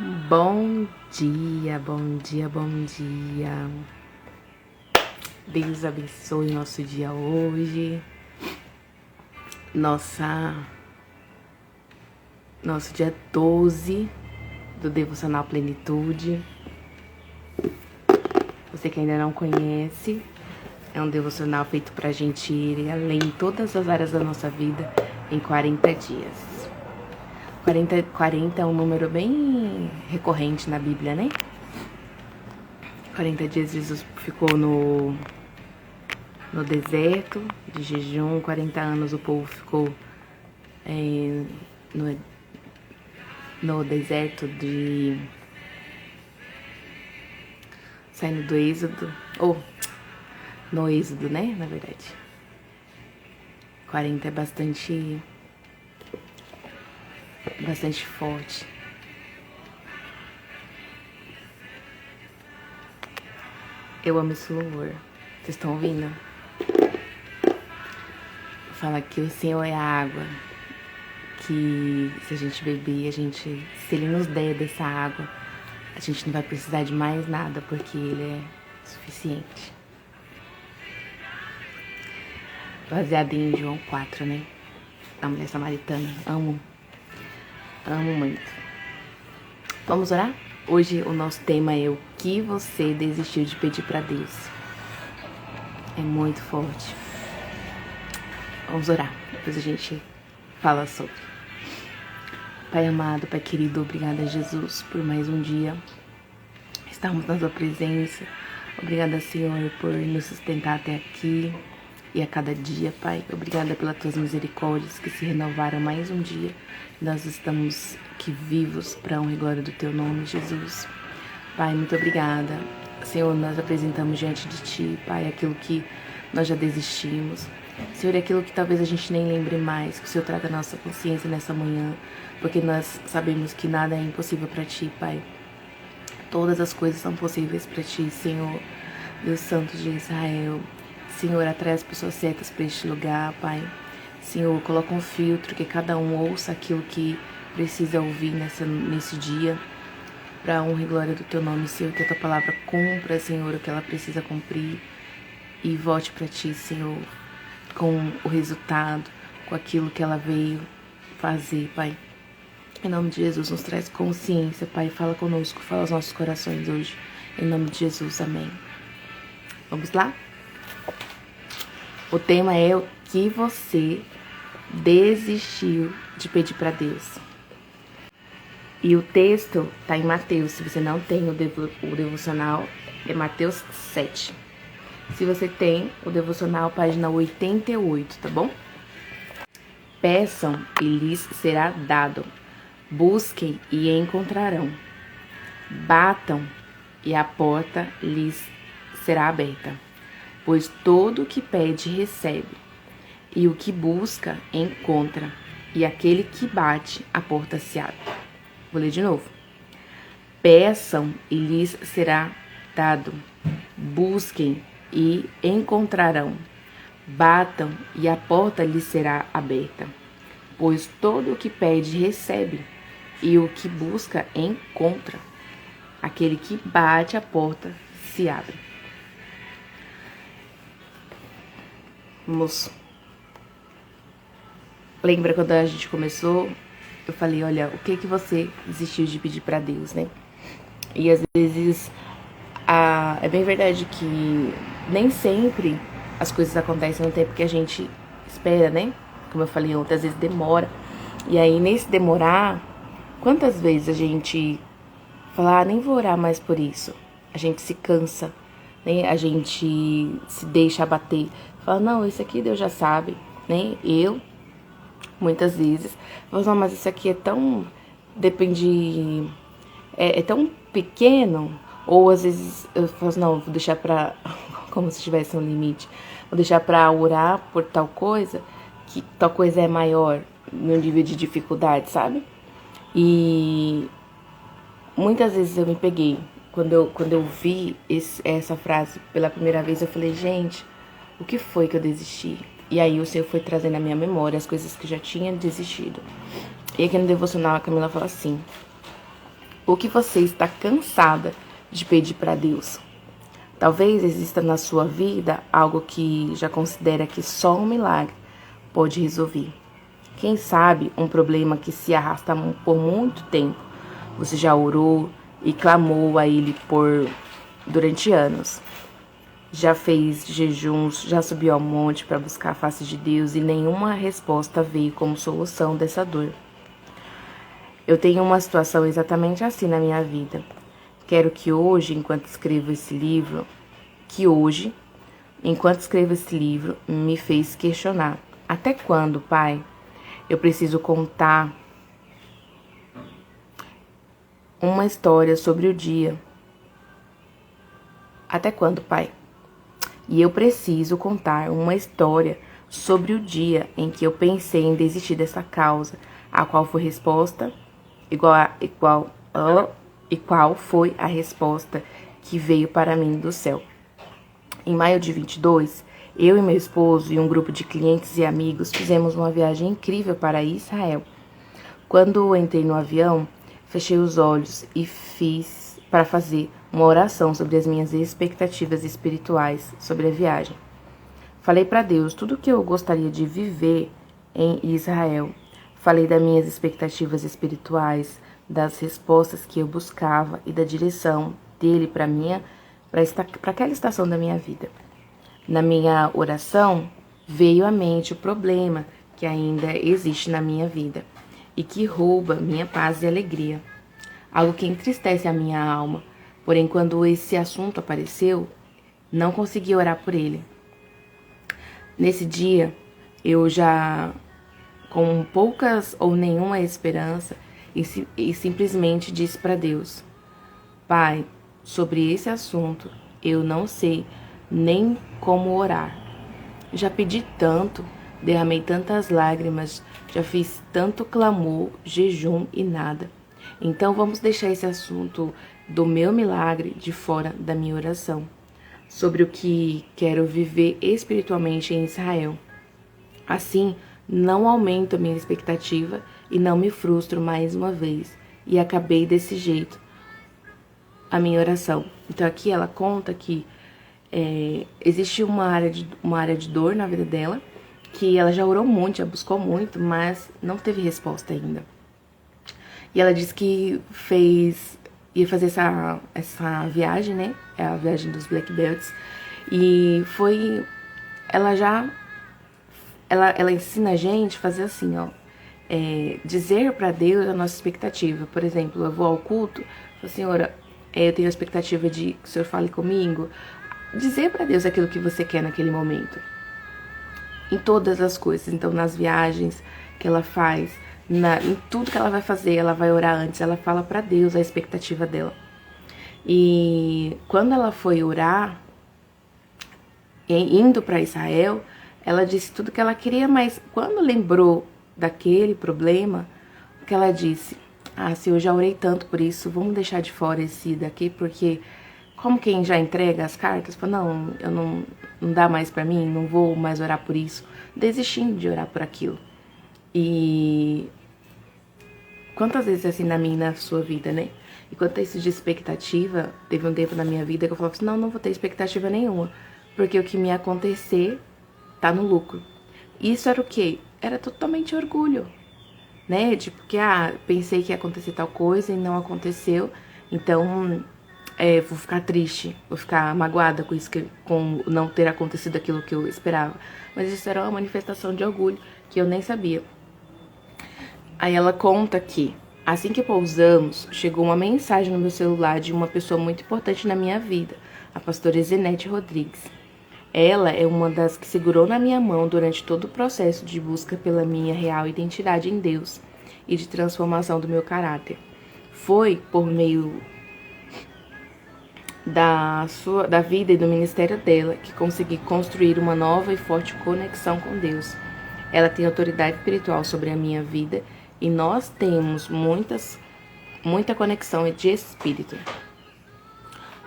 Bom dia, bom dia, bom dia. Deus abençoe o nosso dia hoje. Nosso dia 12 do Devocional Plenitude. Você que ainda não conhece, é um devocional feito pra gente ir além em todas as áreas da nossa vida em 40 dias. 40 é um número bem recorrente na Bíblia, né? 40 dias Jesus ficou no deserto de jejum, 40 anos o povo ficou no deserto saindo do Êxodo, no Êxodo, né, na verdade. 40 é bastante forte. Eu amo esse louvor. Vocês estão ouvindo? Fala que o Senhor é a água, que se a gente beber, se Ele nos der dessa água, a gente não vai precisar de mais nada, porque Ele é suficiente. Baseado em João 4, né? A mulher samaritana. Amo muito. Vamos orar? Hoje o nosso tema é o que você desistiu de pedir pra Deus. É muito forte. Vamos orar, depois a gente fala sobre. Pai amado, Pai querido, obrigada Jesus por mais um dia estarmos na Sua presença. Obrigada, Senhor, por nos sustentar até aqui e a cada dia, Pai. Obrigada pelas Tuas misericórdias que se renovaram mais um dia. Nós estamos aqui vivos para a honra e glória do Teu nome, Jesus. Pai, muito obrigada. Senhor, nós apresentamos diante de Ti, Pai, aquilo que nós já desistimos. Senhor, aquilo que talvez a gente nem lembre mais, que o Senhor traga a nossa consciência nessa manhã, porque nós sabemos que nada é impossível para Ti, Pai. Todas as coisas são possíveis para Ti, Senhor, Deus Santo de Israel. Senhor, atrai as pessoas certas para este lugar, Pai. Senhor, coloca um filtro, que cada um ouça aquilo que precisa ouvir nesse dia, para a honra e glória do Teu nome, Senhor, que a Tua palavra cumpra, Senhor, o que ela precisa cumprir e volte para Ti, Senhor, com o resultado, com aquilo que ela veio fazer, Pai. Em nome de Jesus, nos traz consciência, Pai. Fala conosco, fala aos nossos corações hoje. Em nome de Jesus, amém. Vamos lá? O tema é o que você desistiu de pedir para Deus. E o texto está em Mateus. Se você não tem o devocional, é Mateus 7. Se você tem o devocional, página 88, tá bom? Peçam e lhes será dado. Busquem e encontrarão. Batam e a porta lhes será aberta. Pois todo o que pede recebe, e o que busca encontra, e aquele que bate, a porta se abre. Vou ler de novo. Peçam e lhes será dado. Busquem e encontrarão. Batam e a porta lhes será aberta. Pois todo o que pede recebe, e o que busca encontra. Aquele que bate, a porta se abre. Vamos. Lembra quando a gente começou? Eu falei, olha, o que você desistiu de pedir pra Deus, né? E às vezes é bem verdade que nem sempre as coisas acontecem no tempo que a gente espera, né? Como eu falei ontem, às vezes demora. E aí, nesse demorar, quantas vezes a gente fala, nem vou orar mais por isso. A gente se cansa, né? A gente se deixa abater. Fala, não, isso aqui Deus já sabe, né? Muitas vezes, falo, não, mas isso aqui é tão... Depende... É tão pequeno. Ou às vezes eu falo, não, vou deixar pra... Como se tivesse um limite. Vou deixar pra orar por tal coisa, que tal coisa é maior no nível de dificuldade, sabe? E muitas vezes eu me peguei. Quando eu vi essa frase pela primeira vez, eu falei, gente, o que foi que eu desisti? E aí o Senhor foi trazendo à minha memória as coisas que eu já tinha desistido. E aqui no devocional a Camila fala assim: O que você está cansada de pedir para Deus? Talvez exista na sua vida algo que já considera que só um milagre pode resolver. Quem sabe um problema que se arrasta por muito tempo. Você já orou e clamou a Ele durante anos. Já fez jejuns, já subiu ao monte para buscar a face de Deus e nenhuma resposta veio como solução dessa dor. Eu tenho uma situação exatamente assim na minha vida. Quero que hoje, enquanto escrevo esse livro, me fez questionar. Até quando, Pai, eu preciso contar uma história sobre o dia? Até quando, Pai? E eu preciso contar uma história sobre o dia em que eu pensei em desistir dessa causa, a qual foi resposta e qual foi a resposta que veio para mim do céu. Em maio de 22, eu e meu esposo e um grupo de clientes e amigos fizemos uma viagem incrível para Israel. Quando entrei no avião, fechei os olhos e fiz para fazer uma oração sobre as minhas expectativas espirituais sobre a viagem. Falei para Deus tudo o que eu gostaria de viver em Israel. Falei das minhas expectativas espirituais, das respostas que eu buscava e da direção dele para aquela estação da minha vida. Na minha oração, veio à mente o problema que ainda existe na minha vida e que rouba minha paz e alegria. Algo que entristece a minha alma. Porém, quando esse assunto apareceu, não consegui orar por ele. Nesse dia, eu já, com poucas ou nenhuma esperança, e simplesmente disse para Deus: Pai, sobre esse assunto, eu não sei nem como orar. Já pedi tanto, derramei tantas lágrimas, já fiz tanto clamor, jejum e nada. Então vamos deixar esse assunto do meu milagre de fora da minha oração, sobre o que quero viver espiritualmente em Israel. Assim, não aumento a minha expectativa e não me frustro mais uma vez. E acabei desse jeito a minha oração. Então aqui ela conta que existe uma área de dor na vida dela, que ela já orou muito, já buscou muito, mas não teve resposta ainda. E ela disse que ia fazer essa viagem, né? É a viagem dos Black Belts. E ela ensina a gente a fazer assim, ó. Dizer para Deus a nossa expectativa. Por exemplo, eu vou ao culto, falo, Senhora, eu tenho a expectativa de que o Senhor fale comigo. Dizer para Deus aquilo que você quer naquele momento. Em todas as coisas. Então, nas viagens que ela faz, em tudo que ela vai fazer, ela vai orar antes. Ela fala para Deus a expectativa dela. E quando ela foi orar, indo para Israel, ela disse tudo que ela queria, mas quando lembrou daquele problema, o que ela disse? Se eu já orei tanto por isso, vamos deixar de fora esse daqui, porque como quem já entrega as cartas, fala, não dá mais pra mim, não vou mais orar por isso, desistindo de orar por aquilo. E quantas vezes assim na minha e na sua vida, né? E quanto a isso de expectativa, teve um tempo na minha vida que eu falava assim, não vou ter expectativa nenhuma, porque o que me acontecer tá no lucro. Isso era o quê? Era totalmente orgulho, né? Tipo, que pensei que ia acontecer tal coisa e não aconteceu, então vou ficar triste, vou ficar magoada com isso, com não ter acontecido aquilo que eu esperava. Mas isso era uma manifestação de orgulho que eu nem sabia. Aí ela conta que, assim que pousamos, chegou uma mensagem no meu celular de uma pessoa muito importante na minha vida, a pastora Zenete Rodrigues. Ela é uma das que segurou na minha mão durante todo o processo de busca pela minha real identidade em Deus e de transformação do meu caráter. Foi por meio da vida e do ministério dela que consegui construir uma nova e forte conexão com Deus. Ela tem autoridade espiritual sobre a minha vida e nós temos muita conexão de espírito.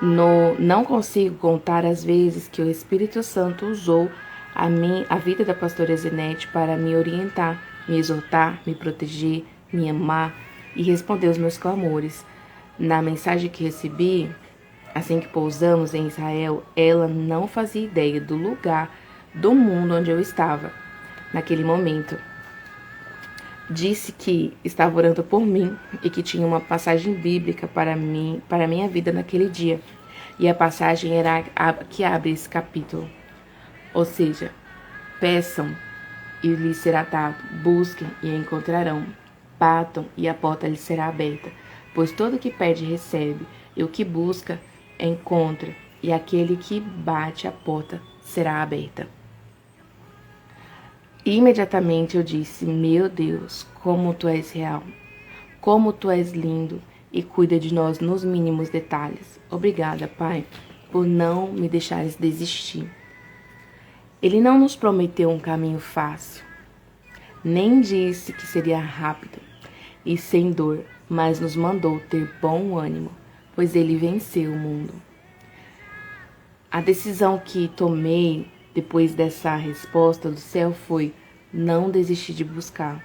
Não consigo contar as vezes que o Espírito Santo usou a vida da pastora Zenete para me orientar, me exortar, me proteger, me amar e responder os meus clamores. Na mensagem que recebi, assim que pousamos em Israel, ela não fazia ideia do lugar do mundo onde eu estava naquele momento. Disse que estava orando por mim e que tinha uma passagem bíblica para a minha vida naquele dia. E a passagem era a que abre esse capítulo. Ou seja, peçam e lhes será dado, busquem e encontrarão, batam e a porta lhes será aberta. Pois todo que pede recebe, e o que busca encontra, e aquele que bate a porta será aberta. Imediatamente eu disse: meu Deus, como tu és real, como tu és lindo e cuida de nós nos mínimos detalhes. Obrigada, Pai, por não me deixares desistir. Ele não nos prometeu um caminho fácil, nem disse que seria rápido e sem dor, mas nos mandou ter bom ânimo, pois ele venceu o mundo. A decisão que tomei depois dessa resposta do céu foi não desistir de buscar,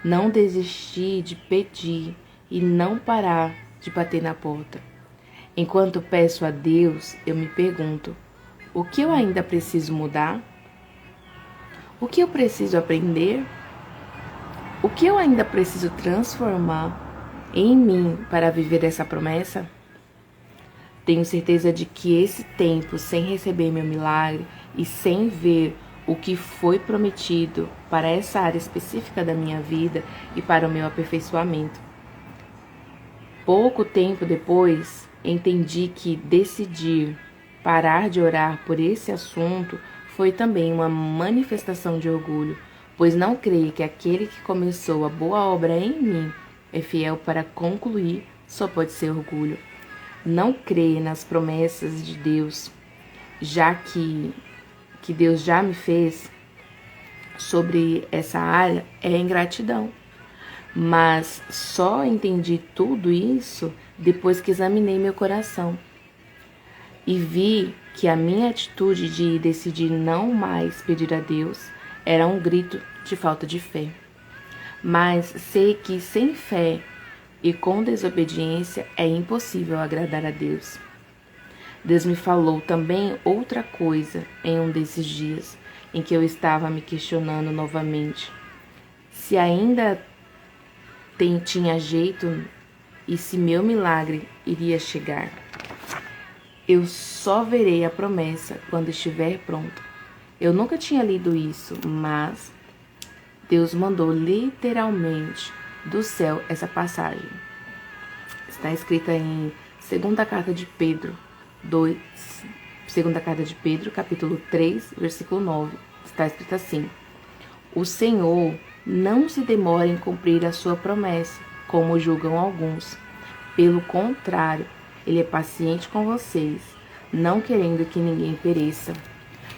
não desistir de pedir e não parar de bater na porta. Enquanto peço a Deus, eu me pergunto: o que eu ainda preciso mudar? O que eu preciso aprender? O que eu ainda preciso transformar em mim para viver essa promessa? Tenho certeza de que esse tempo sem receber meu milagre e sem ver o que foi prometido para essa área específica da minha vida e para o meu aperfeiçoamento. Pouco tempo depois, entendi que decidir parar de orar por esse assunto foi também uma manifestação de orgulho, pois não creio que aquele que começou a boa obra em mim é fiel para concluir, só pode ser orgulho. Não crer nas promessas de Deus, já que Deus já me fez sobre essa área, é ingratidão. Mas só entendi tudo isso depois que examinei meu coração e vi que a minha atitude de decidir não mais pedir a Deus era um grito de falta de fé. Mas sei que sem fé e com desobediência é impossível agradar a Deus. Deus me falou também outra coisa em um desses dias em que eu estava me questionando novamente se ainda tinha jeito e se meu milagre iria chegar. Eu só verei a promessa quando estiver pronto. Eu nunca tinha lido isso, mas Deus mandou literalmente do céu essa passagem. Está escrita em segunda carta de Pedro, segunda carta de Pedro, capítulo 3, versículo 9. Está escrito assim: o Senhor não se demora em cumprir a sua promessa, como julgam alguns. Pelo contrário, Ele é paciente com vocês, não querendo que ninguém pereça,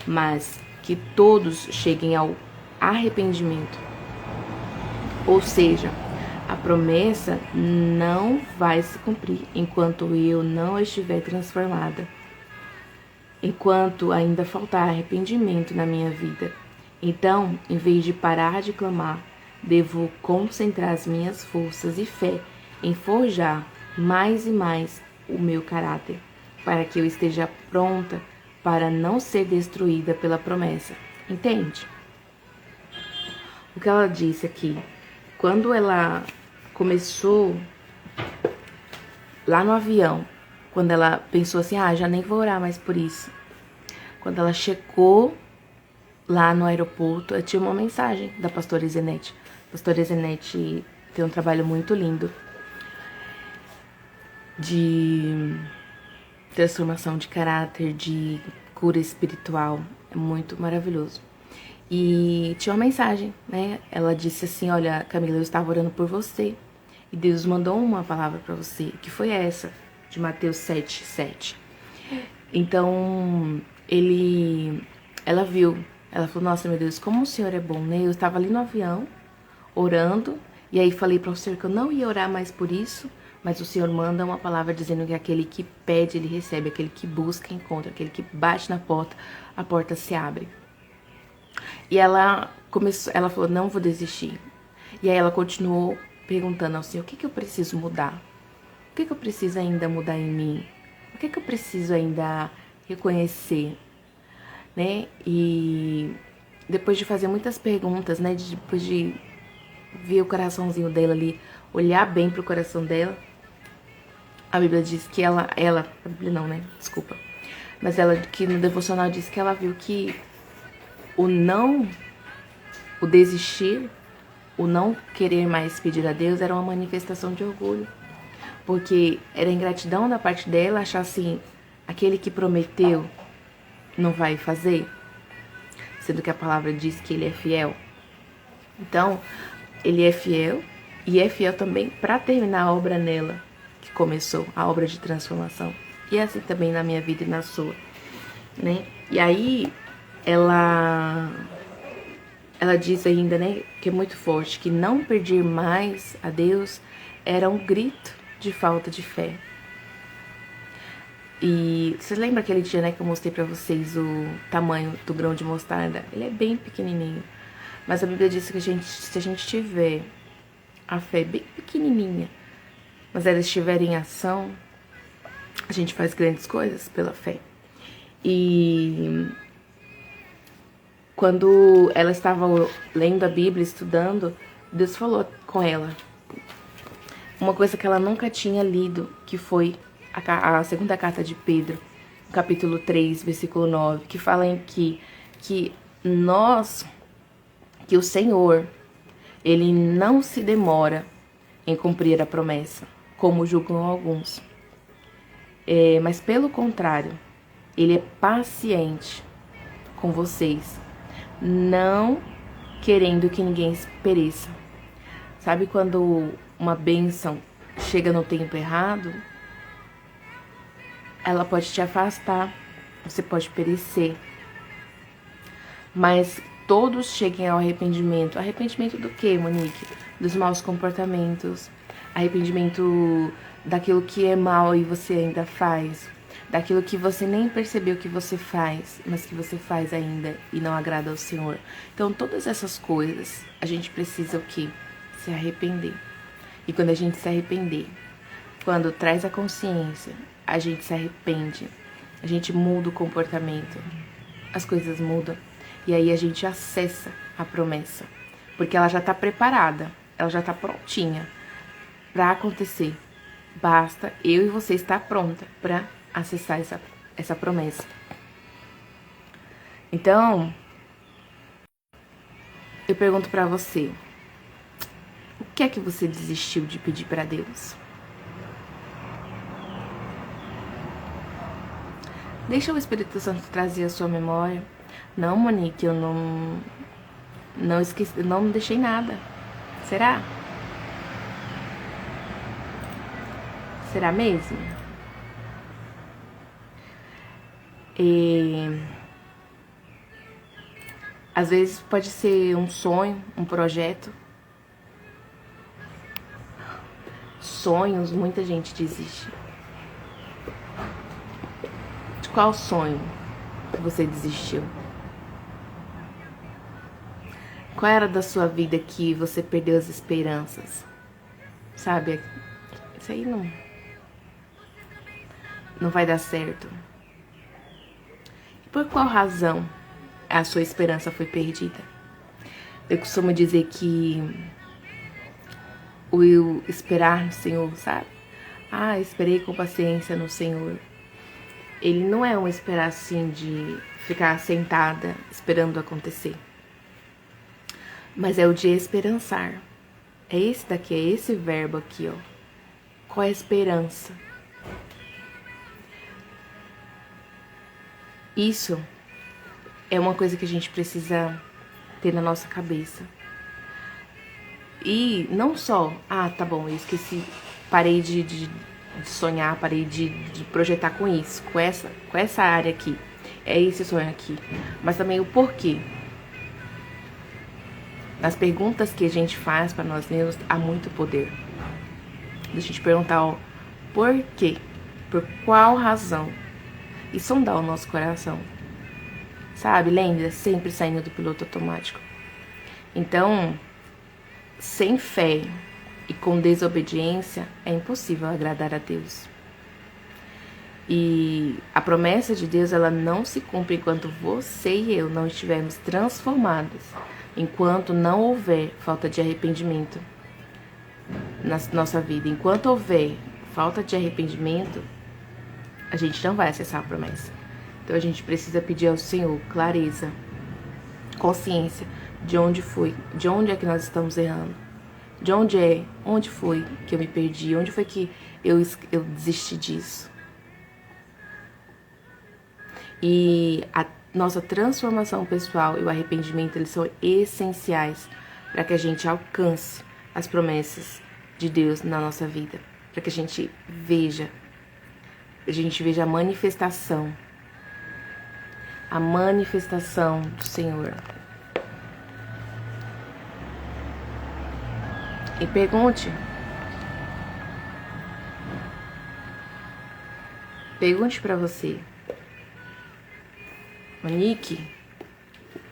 mas que todos cheguem ao arrependimento. Ou seja, a promessa não vai se cumprir enquanto eu não estiver transformada, enquanto ainda faltar arrependimento na minha vida. Então, em vez de parar de clamar, devo concentrar as minhas forças e fé em forjar mais e mais o meu caráter, para que eu esteja pronta para não ser destruída pela promessa. Entende? O que ela disse aqui, quando ela começou lá no avião, quando ela pensou assim, já nem vou orar mais por isso. Quando ela chegou lá no aeroporto, eu tinha uma mensagem da pastora Zenete. A pastora Zenete tem um trabalho muito lindo de transformação de caráter, de cura espiritual. É muito maravilhoso. E tinha uma mensagem, né? Ela disse assim, olha, Camila, eu estava orando por você e Deus mandou uma palavra para você, que foi essa, de Mateus 7:7. Então, ela viu, ela falou, nossa, meu Deus, como o Senhor é bom, né? Eu estava ali no avião, orando, e aí falei para o Senhor que eu não ia orar mais por isso, mas o Senhor manda uma palavra dizendo que aquele que pede, ele recebe, aquele que busca, encontra, aquele que bate na porta, a porta se abre. E ela falou, não vou desistir. E aí ela continuou perguntando ao Senhor, o que eu preciso mudar? O que eu preciso ainda mudar em mim? O que eu preciso ainda reconhecer, né? E depois de fazer muitas perguntas, né? Depois de ver o coraçãozinho dela ali, olhar bem pro coração dela, a Bíblia diz que a Bíblia não, né? Desculpa. Mas ela, que no devocional diz que ela viu que o desistir, o não querer mais pedir a Deus era uma manifestação de orgulho. Porque era ingratidão da parte dela achar assim, aquele que prometeu não vai fazer, sendo que a palavra diz que ele é fiel. Então, ele é fiel e é fiel também para terminar a obra nela, que começou, a obra de transformação. E é assim também na minha vida e na sua, né? E aí, ela diz ainda, né, que é muito forte, que não pedir mais a Deus era um grito de falta de fé. E vocês lembram aquele dia, né, que eu mostrei pra vocês o tamanho do grão de mostarda? Ele é bem pequenininho. Mas a Bíblia diz que se a gente tiver a fé bem pequenininha, mas ela estiver em ação, a gente faz grandes coisas pela fé. E quando ela estava lendo a Bíblia, estudando, Deus falou com ela uma coisa que ela nunca tinha lido, que foi a segunda carta de Pedro, capítulo 3, versículo 9, que fala em que o Senhor, ele não se demora em cumprir a promessa, como julgam alguns. Mas pelo contrário, ele é paciente com vocês, não querendo que ninguém pereça. Sabe quando uma bênção chega no tempo errado? Ela pode te afastar, você pode perecer. Mas todos cheguem ao arrependimento. Arrependimento do quê, Monique? Dos maus comportamentos. Arrependimento daquilo que é mal e você ainda faz. Daquilo que você nem percebeu que você faz, mas que você faz ainda e não agrada ao Senhor. Então, todas essas coisas, a gente precisa o quê? Se arrepender. E quando a gente se arrepender, quando traz a consciência, a gente se arrepende, a gente muda o comportamento, as coisas mudam. E aí a gente acessa a promessa, porque ela já está preparada, ela já está prontinha para acontecer. Basta eu e você estar pronta para acessar essa promessa. Então, eu pergunto para você, o que é que você desistiu de pedir para Deus? Deixa o Espírito Santo trazer a sua memória. Não, Monique, eu não esqueci, não deixei nada. Será? Será mesmo? Às vezes pode ser um sonho, um projeto. Sonhos, muita gente desiste. De qual sonho você desistiu? Qual era da sua vida que você perdeu as esperanças? Sabe, isso aí não vai dar certo. E por qual razão a sua esperança foi perdida? Eu costumo dizer que o esperar no Senhor, sabe? Esperei com paciência no Senhor. Ele não é um esperar assim de ficar sentada esperando acontecer. Mas é o de esperançar. É esse daqui, é esse verbo aqui, ó. Qual é a esperança? Isso é uma coisa que a gente precisa ter na nossa cabeça. E não só, tá bom, eu esqueci, parei de sonhar, parei de projetar com isso, com essa área aqui. É esse sonho aqui. Mas também o porquê. Nas perguntas que a gente faz para nós mesmos, há muito poder. Deixa eu te perguntar, ó, por quê? Por qual razão? E sondar o nosso coração. Sabe, lembra? Sempre saindo do piloto automático. Então, sem fé, E com desobediência é impossível agradar a Deus. E a promessa de Deus, ela não se cumpre enquanto você e eu não estivermos transformados, enquanto não houver falta de arrependimento na nossa vida. Enquanto houver falta de arrependimento, a gente não vai acessar a promessa. Então a gente precisa pedir ao Senhor clareza, consciência de onde foi, de onde é que nós estamos errando, onde foi que eu me perdi, onde foi que eu desisti disso. E a nossa transformação pessoal e o arrependimento, eles são essenciais para que a gente alcance as promessas de Deus na nossa vida, para que a gente veja a manifestação do Senhor. E pergunte para você, Monique,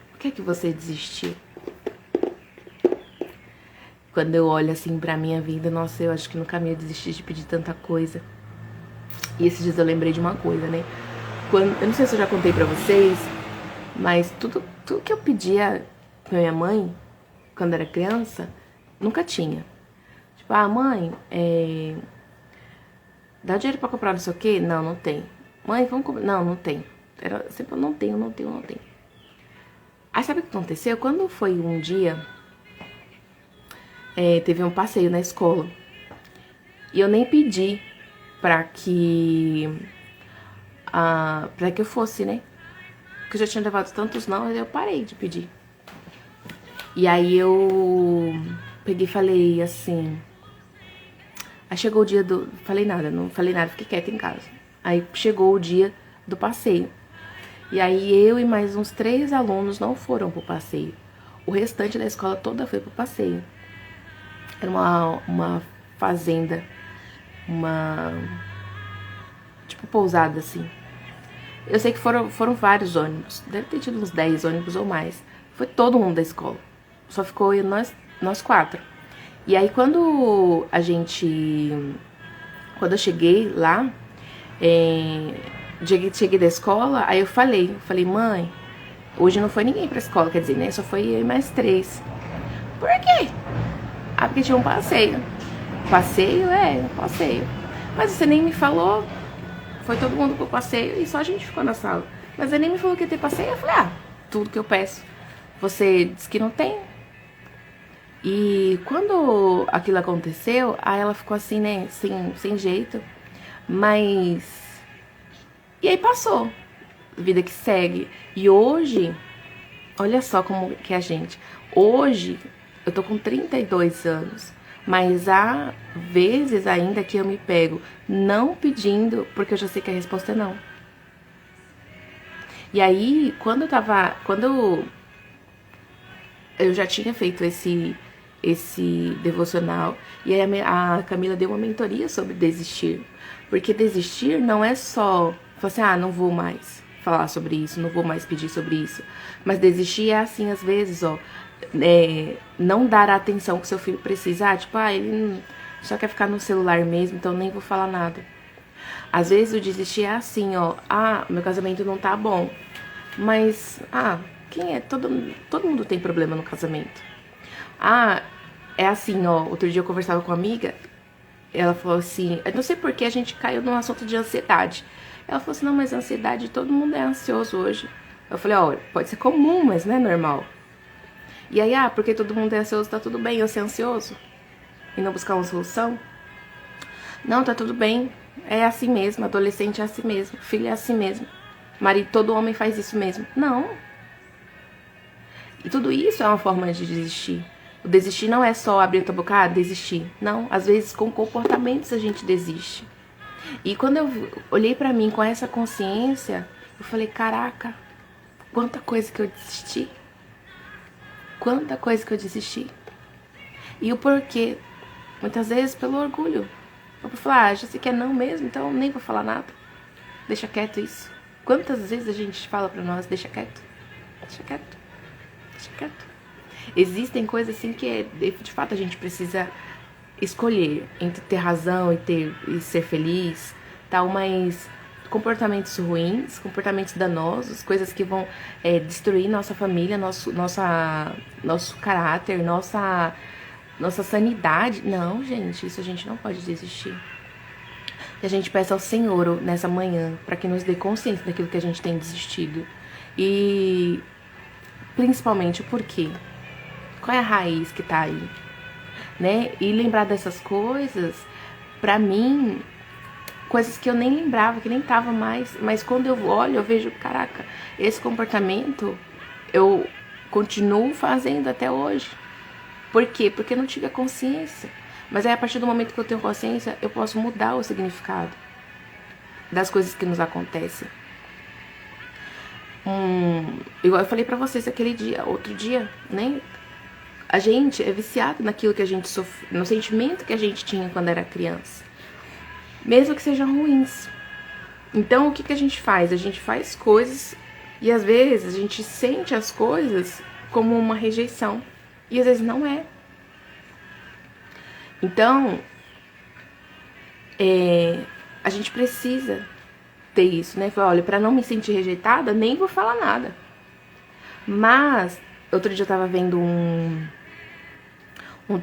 por que é que você desistiu? Quando eu olho assim pra minha vida, nossa, eu acho que no caminho eu desisti de pedir tanta coisa. E esses dias eu lembrei de uma coisa, né? Eu não sei se eu já contei pra vocês, mas tudo que eu pedia pra minha mãe, quando era criança, nunca tinha. Tipo, mãe, dá dinheiro pra comprar não sei o quê? Não, não tem. Mãe, vamos comprar? Não tem. Era sempre, não tenho. Aí sabe o que aconteceu? Quando foi um dia, teve um passeio na escola. E eu nem pedi pra que eu fosse, né? Porque eu já tinha levado tantos não, eu parei de pedir. E aí eu peguei e falei assim... Aí chegou o dia do... não falei nada, fiquei quieta em casa. Aí chegou o dia do passeio. E aí eu e mais uns 3 alunos não foram pro passeio. O restante da escola toda foi pro passeio. Era uma fazenda, tipo pousada assim. Eu sei que foram vários ônibus, deve ter tido uns 10 ônibus ou mais. Foi todo mundo da escola, só ficou nós 4. E aí quando eu cheguei lá, cheguei da escola, aí eu falei, mãe, hoje não foi ninguém pra escola, quer dizer, né, só foi eu e mais 3. Por quê? Porque tinha um passeio. Passeio? Passeio. Mas você nem me falou. Foi todo mundo pro passeio e só a gente ficou na sala. Mas ele nem me falou que ia ter passeio. Eu falei, tudo que eu peço, você diz que não tem. E quando aquilo aconteceu, aí ela ficou assim, né, sem jeito. Mas... E aí passou. Vida que segue. E hoje, olha só como que é a gente. Hoje, eu tô com 32 anos. Mas há vezes ainda que eu me pego não pedindo, porque eu já sei que a resposta é não. E aí, quando eu já tinha feito esse devocional, e aí a Camila deu uma mentoria sobre desistir. Porque desistir não é só falar assim, não vou mais falar sobre isso, não vou mais pedir sobre isso. Mas desistir é assim, às vezes, não dar a atenção que seu filho precisa. Tipo, ele só quer ficar no celular mesmo, então nem vou falar nada. Às vezes o desistir é assim, meu casamento não tá bom. Mas, todo mundo tem problema no casamento. É assim, outro dia eu conversava com uma amiga, ela falou assim, eu não sei porque a gente caiu num assunto de ansiedade. Ela falou assim, não, mas ansiedade, todo mundo é ansioso hoje. Eu falei, pode ser comum, mas não é normal. E aí, porque todo mundo é ansioso, tá tudo bem eu ser ansioso? E não buscar uma solução? Não, tá tudo bem. É assim mesmo, adolescente é assim mesmo, filho é assim mesmo. Marido, todo homem faz isso mesmo. Não. E tudo isso é uma forma de desistir. O desistir não é só abrir a tua boca, desistir. Não, às vezes com comportamentos a gente desiste. E quando eu olhei pra mim com essa consciência, eu falei, caraca, quanta coisa que eu desisti. Quanta coisa que eu desisti. E o porquê? Muitas vezes pelo orgulho. Eu vou falar, já sei que é não mesmo, então nem vou falar nada. Deixa quieto isso. Quantas vezes a gente fala pra nós, deixa quieto, deixa quieto, deixa quieto. Existem coisas assim que de fato a gente precisa escolher entre ter razão e ser feliz, tal, mas comportamentos ruins, comportamentos danosos, coisas que vão destruir nossa família, nosso caráter, nossa sanidade. Não, gente, isso a gente não pode desistir. Que a gente peça ao Senhor nessa manhã para que nos dê consciência daquilo que a gente tem desistido. E principalmente o porquê. Qual é a raiz que tá aí? Né? E lembrar dessas coisas, pra mim, coisas que eu nem lembrava, que nem tava mais, mas quando eu olho, eu vejo, caraca, esse comportamento eu continuo fazendo até hoje. Por quê? Porque eu não tive a consciência. Mas aí, a partir do momento que eu tenho consciência, eu posso mudar o significado das coisas que nos acontecem. Igual eu falei pra vocês outro dia, né? A gente é viciado naquilo que a gente sofre, no sentimento que a gente tinha quando era criança. Mesmo que sejam ruins. Então, o que a gente faz? A gente faz coisas e às vezes a gente sente as coisas como uma rejeição. E às vezes não é. Então, a gente precisa ter isso, né? Falar, olha, pra não me sentir rejeitada, nem vou falar nada. Mas, outro dia eu tava vendo um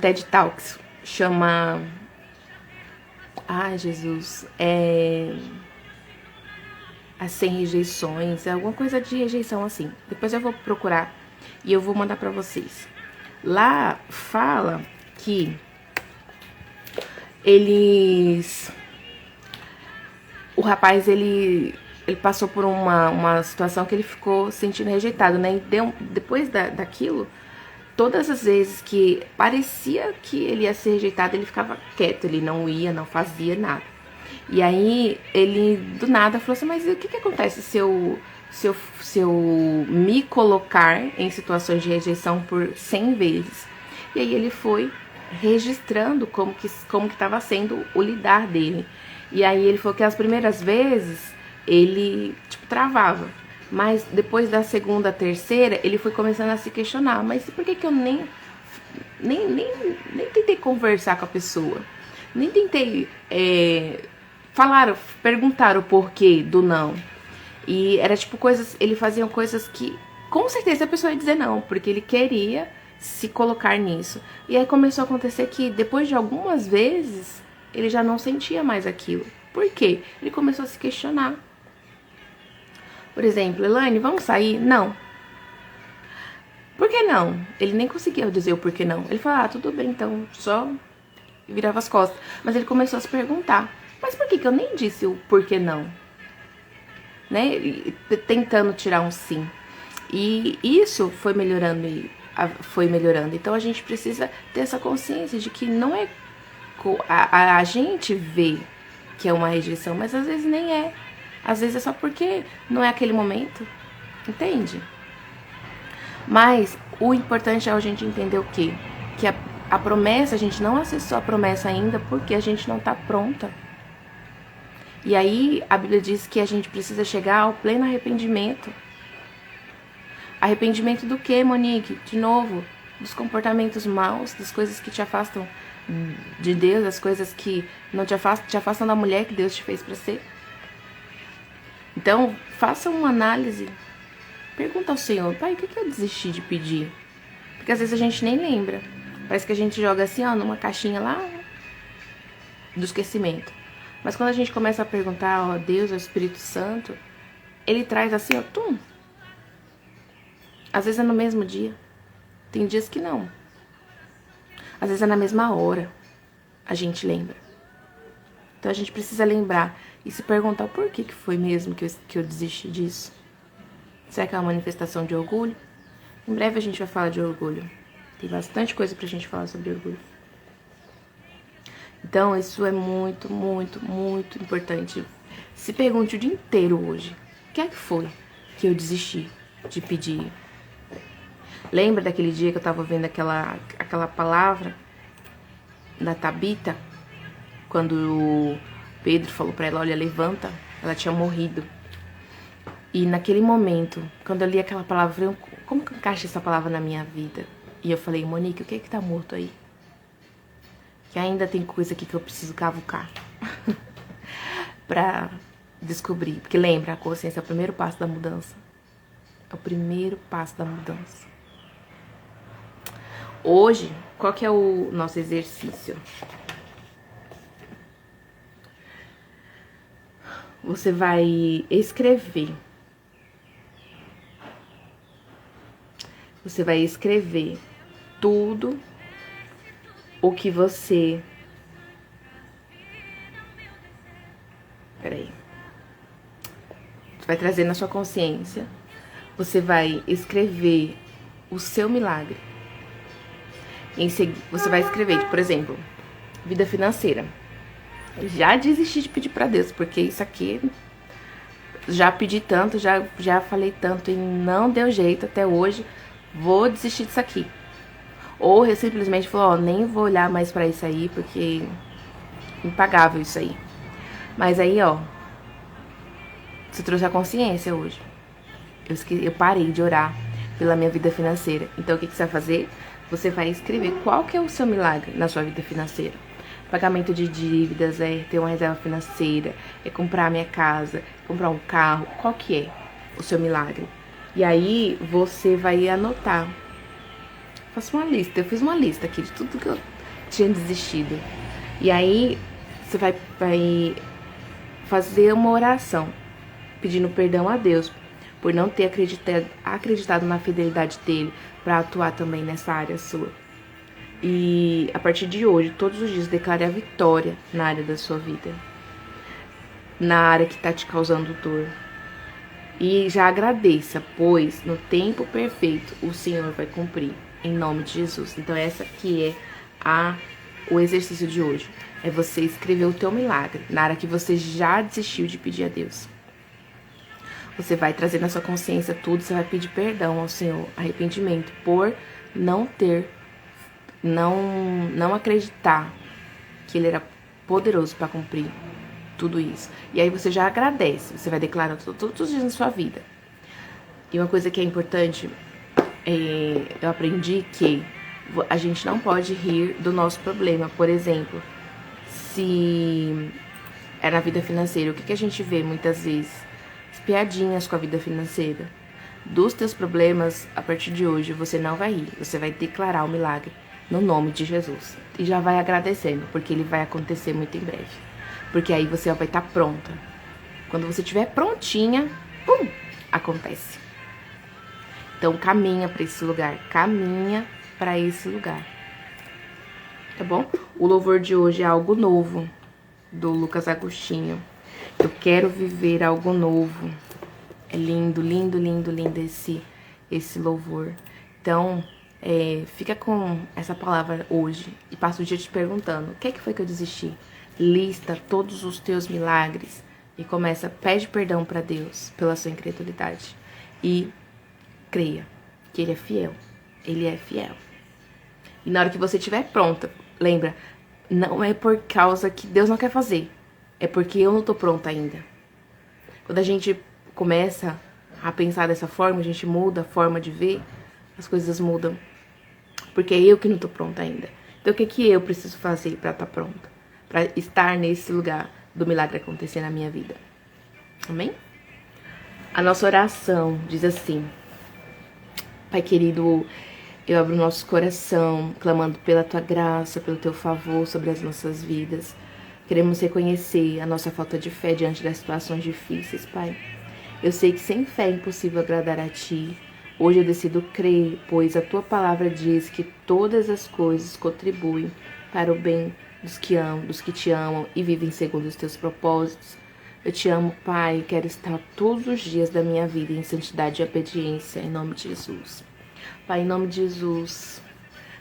TED Talks, chama... Ai, Jesus, as 100 rejeições, alguma coisa de rejeição assim. Depois eu vou procurar e eu vou mandar pra vocês. Lá fala que o rapaz, ele passou por uma situação que ele ficou sentindo rejeitado, né? E depois daquilo, todas as vezes que parecia que ele ia ser rejeitado, ele ficava quieto, ele não ia, não fazia nada. E aí, ele do nada falou assim, mas o que acontece se eu me colocar em situações de rejeição por 100 vezes? E aí ele foi registrando como que estava sendo o lidar dele. E aí ele falou que as primeiras vezes ele, travava. Mas depois da segunda, terceira, ele foi começando a se questionar. Mas por que eu nem tentei conversar com a pessoa? Nem tentei perguntar o porquê do não. E era ele fazia coisas que com certeza a pessoa ia dizer não, porque ele queria se colocar nisso. E aí começou a acontecer que depois de algumas vezes, ele já não sentia mais aquilo. Por quê? Ele começou a se questionar. Por exemplo, Elaine, vamos sair? Não. Por que não? Ele nem conseguia dizer o porquê não. Ele falava, tudo bem, então, só virava as costas. Mas ele começou a se perguntar, mas por que eu nem disse o porquê não? Né? Tentando tirar um sim. E isso foi melhorando. Então a gente precisa ter essa consciência de que não é... A gente vê que é uma rejeição, mas às vezes nem é. Às vezes é só porque não é aquele momento, entende? Mas o importante é a gente entender o quê? Que a promessa, a gente não acessou a promessa ainda porque a gente não tá pronta. E aí a Bíblia diz que a gente precisa chegar ao pleno arrependimento. Arrependimento do quê, Monique? De novo, dos comportamentos maus, das coisas que te afastam de Deus, das coisas que não te afastam da mulher que Deus te fez para ser. Então, faça uma análise. Pergunta ao Senhor, pai, o que eu desisti de pedir? Porque às vezes a gente nem lembra. Parece que a gente joga assim, ó, numa caixinha lá do esquecimento. Mas quando a gente começa a perguntar ao Deus, ao Espírito Santo, ele traz assim, ó, tum. Às vezes é no mesmo dia. Tem dias que não. Às vezes é na mesma hora. A gente lembra. Então a gente precisa lembrar e se perguntar o porquê que foi mesmo que eu desisti disso. Será que é uma manifestação de orgulho? Em breve a gente vai falar de orgulho. Tem bastante coisa pra gente falar sobre orgulho. Então isso é muito, muito, muito importante. Se pergunte o dia inteiro hoje. O que é que foi que eu desisti de pedir? Lembra daquele dia que eu tava vendo aquela palavra da Tabita? Quando o Pedro falou pra ela, olha, levanta. Ela tinha morrido. E naquele momento, quando eu li aquela palavra, eu falei, como que eu encaixo essa palavra na minha vida? E eu falei, Monique, o que tá morto aí? que ainda tem coisa aqui que eu preciso cavucar pra descobrir. Porque lembra, a consciência é o primeiro passo da mudança. É o primeiro passo da mudança. Hoje, qual que é o nosso exercício? Você vai escrever. Você vai escrever tudo o que você... Peraí. Você vai trazer na sua consciência. Você vai escrever o seu milagre. Em seguida, você vai escrever, por exemplo, vida financeira. Já desisti de pedir pra Deus, porque isso aqui... Já pedi tanto, já falei tanto e não deu jeito até hoje. Vou desistir disso aqui. Ou eu simplesmente falou, ó, nem vou olhar mais pra isso aí, porque impagável isso aí. Mas aí, ó, você trouxe a consciência hoje. Eu parei de orar pela minha vida financeira. Então o que você vai fazer? Você vai escrever qual que é o seu milagre na sua vida financeira. Pagamento de dívidas, é ter uma reserva financeira, é comprar a minha casa, comprar um carro. Qual que é o seu milagre? E aí você vai anotar. Faça uma lista. Eu fiz uma lista aqui de tudo que eu tinha desistido. E aí você vai fazer uma oração pedindo perdão a Deus por não ter acreditado na fidelidade dele para atuar também nessa área sua. E a partir de hoje, todos os dias, declare a vitória na área da sua vida, na área que está te causando dor. E já agradeça, pois no tempo perfeito o Senhor vai cumprir, em nome de Jesus. Então essa aqui é o exercício de hoje. É você escrever o teu milagre na área que você já desistiu de pedir a Deus. Você vai trazer na sua consciência tudo, você vai pedir perdão ao Senhor, arrependimento por não acreditar que Ele era poderoso para cumprir tudo isso. E aí você já agradece, você vai declarar todos os dias na sua vida. E uma coisa que é importante, eu aprendi que a gente não pode rir do nosso problema. Por exemplo, se é na vida financeira, o que a gente vê muitas vezes? As piadinhas com a vida financeira. Dos teus problemas, a partir de hoje, você não vai rir, você vai declarar o milagre no nome de Jesus. E já vai agradecendo, porque ele vai acontecer muito em breve. Porque aí você vai estar pronta. Quando você estiver prontinha, pum, acontece. Então caminha para esse lugar, caminha para esse lugar. Tá bom? O louvor de hoje é Algo Novo, do Lucas Agostinho. Eu quero viver algo novo. É lindo, lindo, lindo, lindo esse louvor. Então, fica com essa palavra hoje e passa o dia te perguntando: o que foi que eu desisti? Lista todos os teus milagres e pede perdão para Deus pela sua incredulidade. E creia que Ele é fiel. Ele é fiel. E na hora que você estiver pronta, lembra, não é por causa que Deus não quer fazer. É porque eu não tô pronta ainda. Quando a gente começa a pensar dessa forma, a gente muda a forma de ver, as coisas mudam. Porque é eu que não tô pronta ainda. Então o que eu preciso fazer pra estar pronta? Pra estar nesse lugar do milagre acontecer na minha vida. Amém? A nossa oração diz assim: Pai querido, eu abro o nosso coração, clamando pela Tua graça, pelo Teu favor sobre as nossas vidas. Queremos reconhecer a nossa falta de fé diante das situações difíceis, Pai. Eu sei que sem fé é impossível agradar a Ti. Hoje eu decido crer, pois a Tua palavra diz que todas as coisas contribuem para o bem dos que Te amam e vivem segundo os Teus propósitos. Eu Te amo, Pai, e quero estar todos os dias da minha vida em santidade e obediência, em nome de Jesus. Pai, em nome de Jesus,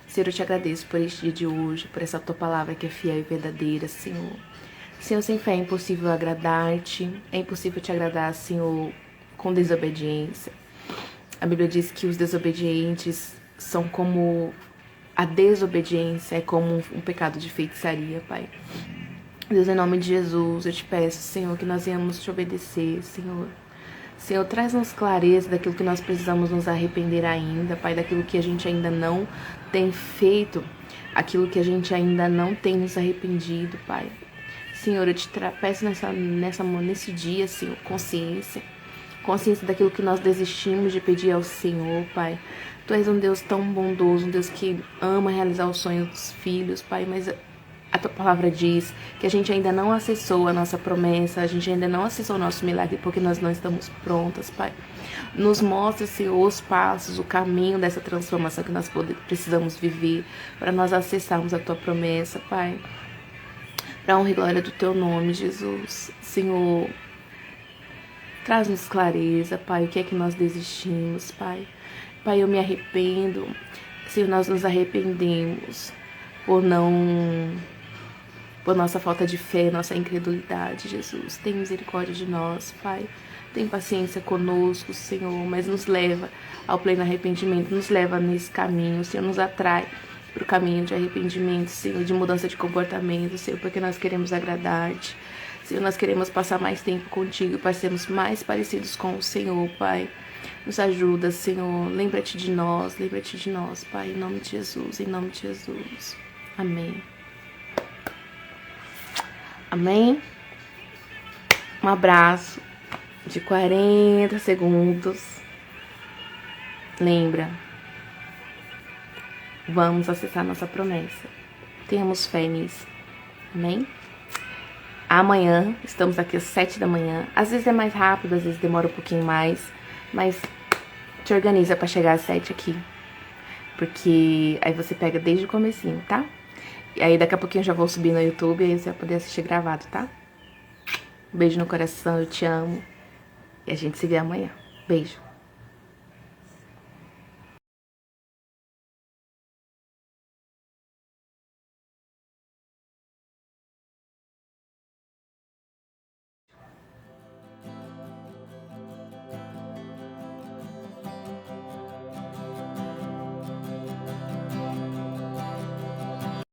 Senhor, eu Te agradeço por este dia de hoje, por essa Tua palavra que é fiel e verdadeira, Senhor. Senhor, sem fé é impossível agradar-Te, é impossível Te agradar, Senhor, com desobediência. A Bíblia diz que os desobedientes são como... A desobediência é como um pecado de feitiçaria, Pai. Deus, em nome de Jesus, eu Te peço, Senhor, que nós venhamos Te obedecer, Senhor. Senhor, traz-nos clareza daquilo que nós precisamos nos arrepender ainda, Pai, daquilo que a gente ainda não tem feito, aquilo que a gente ainda não tem nos arrependido, Pai. Senhor, eu te peço nesse dia, Senhor, consciência daquilo que nós desistimos de pedir ao Senhor, Pai. Tu és um Deus tão bondoso, um Deus que ama realizar os sonhos dos filhos, Pai, mas a tua palavra diz que a gente ainda não acessou a nossa promessa, a gente ainda não acessou o nosso milagre porque nós não estamos prontas, Pai. Nos mostra, Senhor, os passos, o caminho dessa transformação que nós precisamos viver para nós acessarmos a tua promessa, Pai. Para honra e glória do teu nome, Jesus. Senhor, traz-nos clareza, Pai, o que é que nós desistimos, Pai. Pai, eu me arrependo. Senhor, nós nos arrependemos por nossa falta de fé, nossa incredulidade, Jesus. Tem misericórdia de nós, Pai. Tem paciência conosco, Senhor, mas nos leva ao pleno arrependimento, nos leva nesse caminho, Senhor, nos atrai para o caminho de arrependimento, Senhor, de mudança de comportamento, Senhor, porque nós queremos agradar-te. Senhor, nós queremos passar mais tempo contigo para sermos mais parecidos com o Senhor, Pai. Nos ajuda, Senhor. Lembra-te de nós, Pai, em nome de Jesus, em nome de Jesus. Amém. Amém? Um abraço de 40 segundos. Lembra, vamos acessar nossa promessa. Tenhamos fé nisso. Amém? Amanhã, estamos aqui às 7 da manhã. Às vezes é mais rápido, às vezes demora um pouquinho mais. Mas te organiza pra chegar às 7 aqui. Porque aí você pega desde o comecinho, tá? E aí daqui a pouquinho eu já vou subir no YouTube e aí você vai poder assistir gravado, tá? Um beijo no coração, eu te amo. E a gente se vê amanhã. Beijo.